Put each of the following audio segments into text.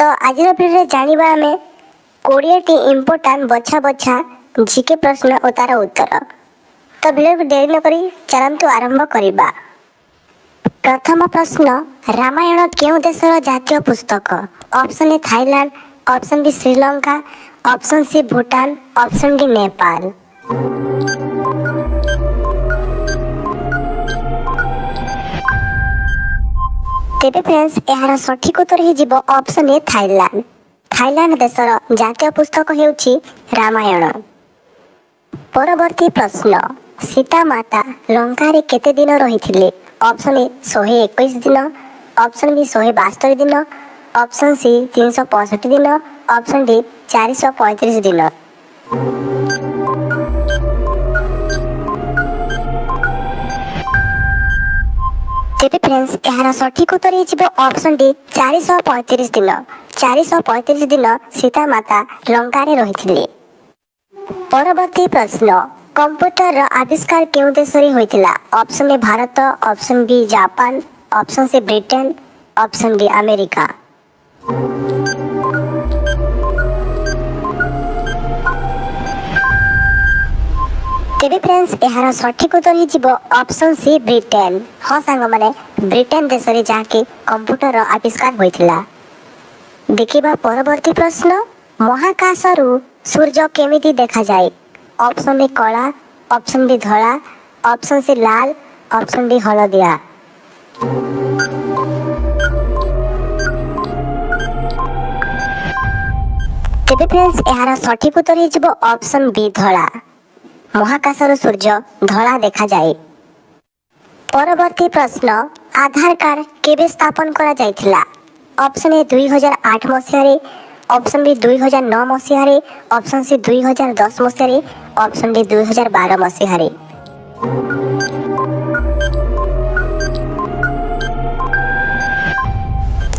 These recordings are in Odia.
तो आज भिडियो जानिबा आमे 20टी इम्पोर्टाट बछा बछा जीके प्रश्न और तार उत्तर। तो भिडियो को देरी न करी चलंतु आरंभ करिबा। प्रथम प्रश्न, रामायण केउ देशर जातीय पुस्तक? Option A Thailand, option B Sri Lanka, option C Bhutan, option D Nepal. तेबे फ्रेंड्स यार सठिक उत्तर ही जीवो ऑप्शन ए थाईलैंड। थाईलैंड देशर जातीय पुस्तक हेउछि रामायण। परवर्ती प्रश्न, सीता माता लंका रे केते दिन रहिथिले? ऑप्शन ए 121 दिन, ऑप्शन बी 172 दिन, ऑप्शन सी 365 दिन, ऑप्शन डी 435 दिन। तेबे फ्रेंड्स यार सठिक उत्तर ही जीवो ऑप्शन डी 435 दिन। 435 दिन सीता माता लंका रे रहिथिले। परवर्ती प्रश्न, कंप्यूटर आविष्कार केउ देश रे होइतिला? Option A Bharat, option B Japan, option C Britain, option D America. तेबे फ्रेंड्स यार सठिक उत्तर ही जीवो ऑप्शन सी ब्रिटेन। हाँ सांग माने ब्रिटेन देश रे जाके कंप्यूटर आविष्कार होइतिला। देखिबा परवर्ती प्रश्न, महाकाशरु सूर्य केमिति देखा जाए? ऑप्शन ए कला, ऑप्शन बी धला, ऑप्शन सी लाल, ऑप्शन डी हलदिया। तेबे फ्रेंड्स यार सठिक उत्तर ही जीवो ऑप्शन बी धला। महाकाशर सूर्य धला देखा जाए। परवर्ती प्रश्न, आधार कार्ड केबे स्थापन करा जायथिला? ऑप्शन ए 2008 मसिया रे, ऑप्शन बी 2009 मसिया रे, ऑप्शन सी 2010 मसिया रे, ऑप्शन डी 2012 मसिया रे।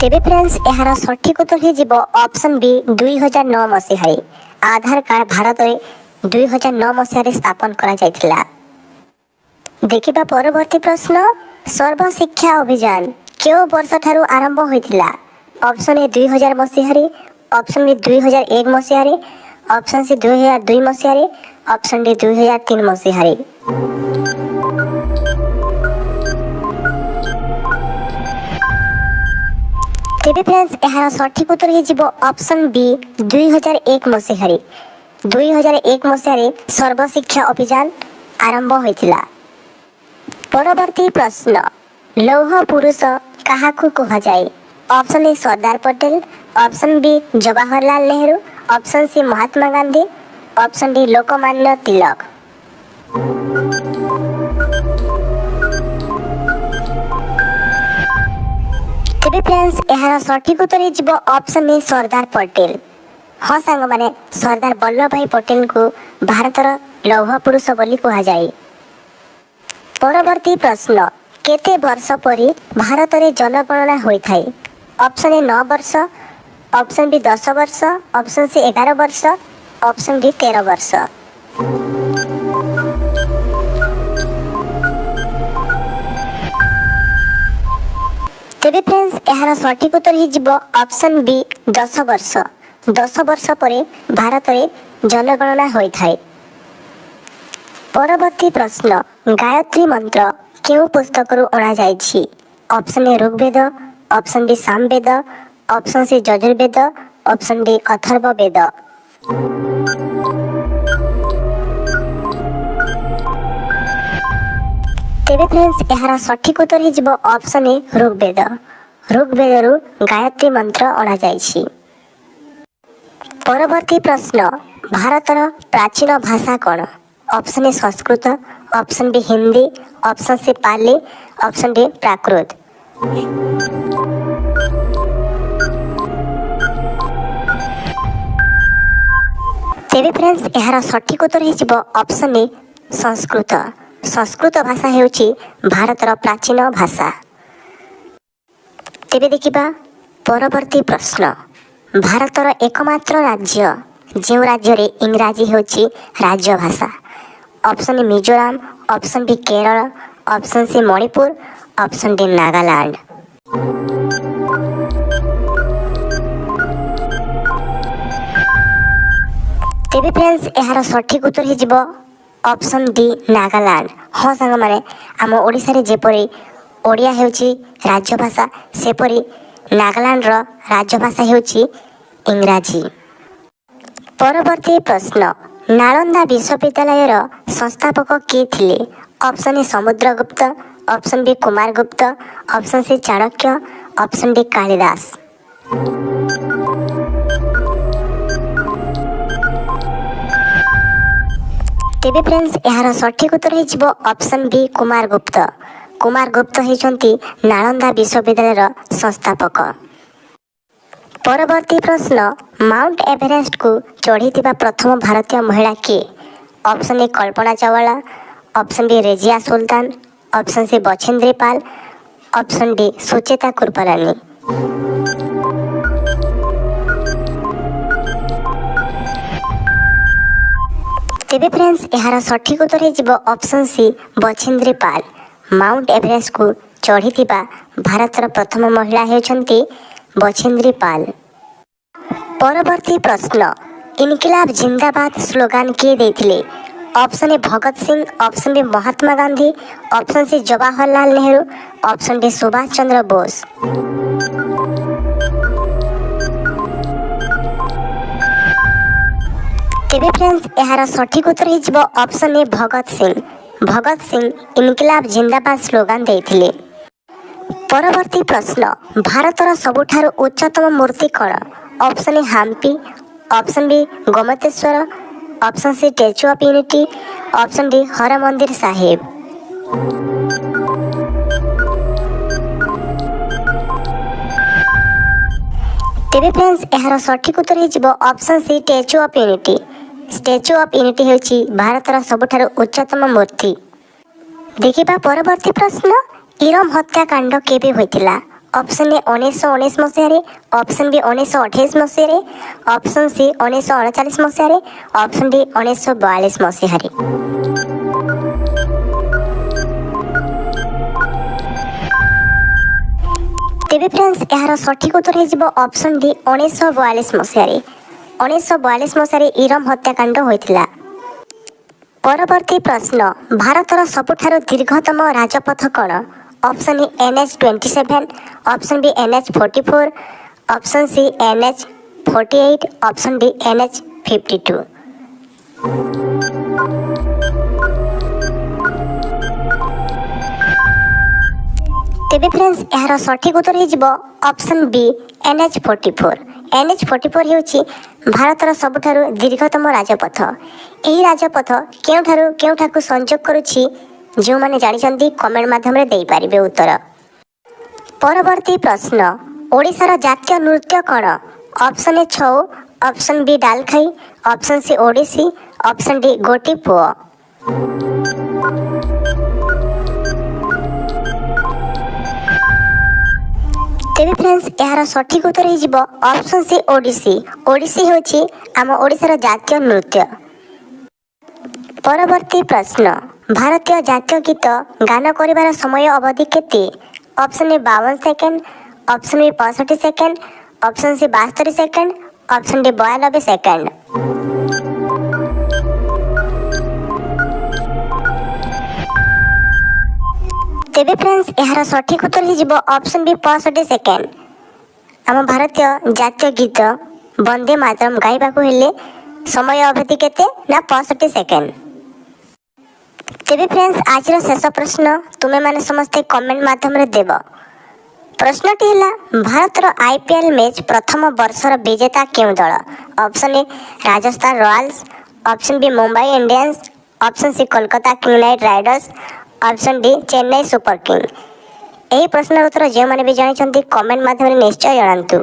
तेबे फ्रेंड्स यार सठिक उत्तर ही जीवो ऑप्शन बी 2009 मसिया रे। आधार कार्ड भारत रे 2009 मसिया रे स्थापन करा जायथिला। देखिबा परवर्ती प्रश्न, सर्व शिक्षा अभियान केउ वर्ष ठारू आरंभ होइथिला? ऑप्शन ए 2000 मसिया रे, ऑप्शन बी 2001 मसिया रे, ऑप्शन सी 2002 मसिया रे, ऑप्शन डी 2003 मसिया रे। तेबे फ्रेंड्स यार सठिक उत्तर ही जीवो ऑप्शन बी 2001 मसिया रे। 2001 मसिया रे सर्व शिक्षा अभियान आरंभ होइथिला। परवर्ती प्रश्न, लौह पुरुष काहाकू कहा जाए? Option A Sardar Patel, option B Jawaharlal Nehru, option C Mahatma Gandhi, option D Lokmanya Tilak. तेबे फ्रेंड्स यार सठिक उत्तर ही जीवो ऑप्शन ए सरदार पटेल। हाँ सांग माने सरदार वल्लभ भाई पटेल को भारतर लौह पुरुष बोली कहा जाए। परवर्ती प्रश्न, केते वर्ष परी भारत रे जनगणना होई थाए? ऑप्शन ए 9 वर्ष, ऑप्शन बी 10 वर्ष, ऑप्शन सी 11 वर्ष, ऑप्शन डी 13 वर्ष। तेबे फ्रेंड्स यार सठिक उत्तर ही जीवो ऑप्शन बी 10 वर्ष। 10 वर्ष परे भारत रे जनगणना होई थाए। परवर्ती प्रश्न, गायत्री मंत्र केउ पुस्तक रु अणा जायछि? Option A Rigveda, option B Samaveda, option C Yajurveda, option D Atharvaveda. तेबे फ्रेंड्स यार सठिक उत्तर ही जीवो ऑप्शन ए ऋग्वेद। ऋग्वेद रु गायत्री मंत्र अणा जायछि। परवर्ती प्रश्न, भारतर प्राचीन भाषा कौन? Option A Sanskrit, option B Hindi, option C Pali, option D Prakrit. तेबे फ्रेंड्स यार सठिक उत्तर ही जीवो ऑप्शन ए संस्कृत। संस्कृत भाषा हेउछि भारतर प्राचीन भाषा। तेबे देखिबा परवर्ती प्रश्न, भारतर एकमात्र राज्य जो राज्य रे इंग्राजी हेउछि राज्य भाषा? Option A Mizoram, option B Kerala, option C Manipur, option D Nagaland. ତେବେ ଫ୍ରେଣ୍ଡସ୍ ଏହାର ସଠିକ୍ ଉତ୍ତର ହେଇଯିବ ଅପସନ୍ ଡି ନାଗାଲାଣ୍ଡ। ହଁ ସାଙ୍ଗମାନେ, ଆମ ଓଡ଼ିଶାରେ ଯେପରି ଓଡ଼ିଆ ହେଉଛି ରାଜ୍ୟଭାଷା, ସେପରି ନାଗାଲାଣ୍ଡର ରାଜ୍ୟଭାଷା ହେଉଛି ଇଂରାଜୀ। ପରବର୍ତ୍ତୀ ପ୍ରଶ୍ନ, ନାଳନ୍ଦା ବିଶ୍ୱବିଦ୍ୟାଳୟର ସଂସ୍ଥାପକ କିଏ ଥିଲେ? Option A Samudragupta, option B Kumaragupta, option C Chanakya, option D Kalidasa. ତେବେ ଫ୍ରେଣ୍ଡସ୍ ଏହାର ସଠିକ୍ ଉତ୍ତର ହେଇଯିବ ଅପସନ୍ ବି କୁମାରଗୁପ୍ତ। କୁମାରଗୁପ୍ତ ହେଉଛନ୍ତି ନାଳନ୍ଦା ବିଶ୍ୱବିଦ୍ୟାଳୟର ସଂସ୍ଥାପକ। ପରବର୍ତ୍ତୀ ପ୍ରଶ୍ନ, ମାଉଣ୍ଟ ଏଭରେଷ୍ଟକୁ ଚଢ଼ିଥିବା ପ୍ରଥମ ଭାରତୀୟ ମହିଳା କିଏ? Option A Kalpana Chawla, option B Razia Sultan, option C Bachendri Pal, option D Sucheta Kripalani. ତେବେ ଫ୍ରେଣ୍ଡସ୍ ଏହାର ସଠିକ୍ ଉତ୍ତର ହେଇଯିବ option C Bachendri Pal. Mount ଏଭରେଷ୍ଟକୁ ଚଢ଼ିଥିବା ଭାରତର ପ୍ରଥମ ମହିଳା ହେଉଛନ୍ତି ବଛେନ୍ଦ୍ରୀ ପାଲ। ପରବର୍ତ୍ତୀ ପ୍ରଶ୍ନ, ଇନକିଲାବ ଜିନ୍ଦାବାଦ ସ୍ଲୋଗାନ କିଏ ଦେଇଥିଲେ? Option A Bhagat Singh, option B Mahatma Gandhi, option C Jawaharlal Nehru, option D Subhash Chandra Bose. ତେବେ ଫ୍ରେଣ୍ଡସ୍ ଏହାର ସଠିକ୍ ଉତ୍ତର ହେଇଯିବ ଅପସନ୍ ଏ ଭଗତ ସିଂ। ଭଗତ ସିଂ ଇନକିଲାବ ଜିନ୍ଦାବାଦ ସ୍ଲୋଗାନ ଦେଇଥିଲେ। ପରବର୍ତ୍ତୀ ପ୍ରଶ୍ନ, ଭାରତର ସବୁଠାରୁ ଉଚ୍ଚତମ ମୂର୍ତ୍ତି କ'ଣ? Option A Hampi, option B Gomateshwara, option C Statue of Unity, option D Harmandir Sahib. ତେବେ ଫ୍ରେଣ୍ଡସ୍ ଏହାର ସଠିକ୍ ଉତ୍ତର ହେଇଯିବ option C Statue of unity. Statue of unity ହେଉଛି ଭାରତର ସବୁଠାରୁ ଉଚ୍ଚତମ ମୂର୍ତ୍ତି। ଦେଖିବା ପରବର୍ତ୍ତୀ ପ୍ରଶ୍ନ, ଇରମ ହତ୍ୟାକାଣ୍ଡ କେବେ ହୋଇଥିଲା? ଅପସନ୍ ଏ 1919 ମସିହାରେ, ଅପସନ୍ ବି 1928 ମସିହାରେ, ଅପସନ୍ ସି 1939 ମସିହାରେ, ଅପସନ୍ ଡି 1942 ମସିହାରେ। ତେବେ ଫ୍ରେଣ୍ଡସ୍ ଏହାର ସଠିକ୍ ଉତ୍ତର ହେଇଯିବ ଅପସନ୍ ଡି 1942 ମସିହାରେ। 1942 ମସିହାରେ ଇରମ ହତ୍ୟାକାଣ୍ଡ ହୋଇଥିଲା। ପରବର୍ତ୍ତୀ ପ୍ରଶ୍ନ, ଭାରତର ସବୁଠାରୁ ଦୀର୍ଘତମ ରାଜପଥ କ'ଣ? ଅପସନ୍ ଏ NH-27, option B NH-44, option C NH-48, option D NH-52। ତେବେ ଫ୍ରେଣ୍ଡସ୍ ଏହାର ସଠିକ୍ ଉତ୍ତର ହେଇଯିବ ଅପସନ୍ ବି NH-44। NH-44 ହେଉଛି ଭାରତର ସବୁଠାରୁ ଦୀର୍ଘତମ ରାଜପଥ। ଏହି ରାଜପଥ କେଉଁଠାରୁ କେଉଁଠାକୁ ସଂଯୋଗ କରୁଛି, ଯେଉଁମାନେ ଜାଣିଛନ୍ତି କମେଣ୍ଟ ମାଧ୍ୟମରେ ଦେଇପାରିବେ ଉତ୍ତର। ପରବର୍ତ୍ତୀ ପ୍ରଶ୍ନ, ଓଡ଼ିଶାର ଜାତୀୟ ନୃତ୍ୟ କ'ଣ? ଅପସନ୍ ଏ Chhau, option B Dalkhai, option C Odissi, option D ଗୋଟି ପୁଅ। ତେବେ ଫ୍ରେଣ୍ଡସ୍ ଏହାର ସଠିକ୍ ଉତ୍ତର ହେଇଯିବ ଅପସନ୍ ସି ଓଡ଼ିଶୀ। ଓଡ଼ିଶୀ ହେଉଛି ଆମ ଓଡ଼ିଶାର ଜାତୀୟ ନୃତ୍ୟ। ପରବର୍ତ୍ତୀ ପ୍ରଶ୍ନ, ଭାରତୀୟ ଜାତୀୟ ଗୀତ ଗାନ କରିବାର ସମୟ ଅବଧି କେତେ? Option A 52 second, option B 65 second, option C 72 second, option D 92 second. ତେବେ ଫ୍ରେଣ୍ଡସ୍ ଏହାର ସଠିକ୍ ଉତ୍ତର ହେଇଯିବ ଅପସନ୍ ବି 65 ସେକେଣ୍ଡ। ଆମ ଭାରତୀୟ ଜାତୀୟ ଗୀତ ବନ୍ଦେ ମାତରମ୍ ଗାଇବାକୁ ହେଲେ ସମୟ ଅବଧି କେତେ? ନା 65 ସେକେଣ୍ଡ। ତେବେ ଫ୍ରେଣ୍ଡସ୍ ଆଜିର ଶେଷ ପ୍ରଶ୍ନ ତୁମେମାନେ ସମସ୍ତେ କମେଣ୍ଟ ମାଧ୍ୟମରେ ଦେବ। ପ୍ରଶ୍ନଟି ହେଲା, ଭାରତର IPL ମ୍ୟାଚ୍ ପ୍ରଥମ ବର୍ଷର ବିଜେତା କେଉଁ ଦଳ? Option A Rajasthan Royals, option B Mumbai Indians, option C Kolkata King Knight Riders, option D Chennai Super King. ଏହି ପ୍ରଶ୍ନର ଉତ୍ତର ଯେଉଁମାନେ ବି ଜାଣିଛନ୍ତି କମେଣ୍ଟ ମାଧ୍ୟମରେ ନିଶ୍ଚୟ ଜଣାନ୍ତୁ।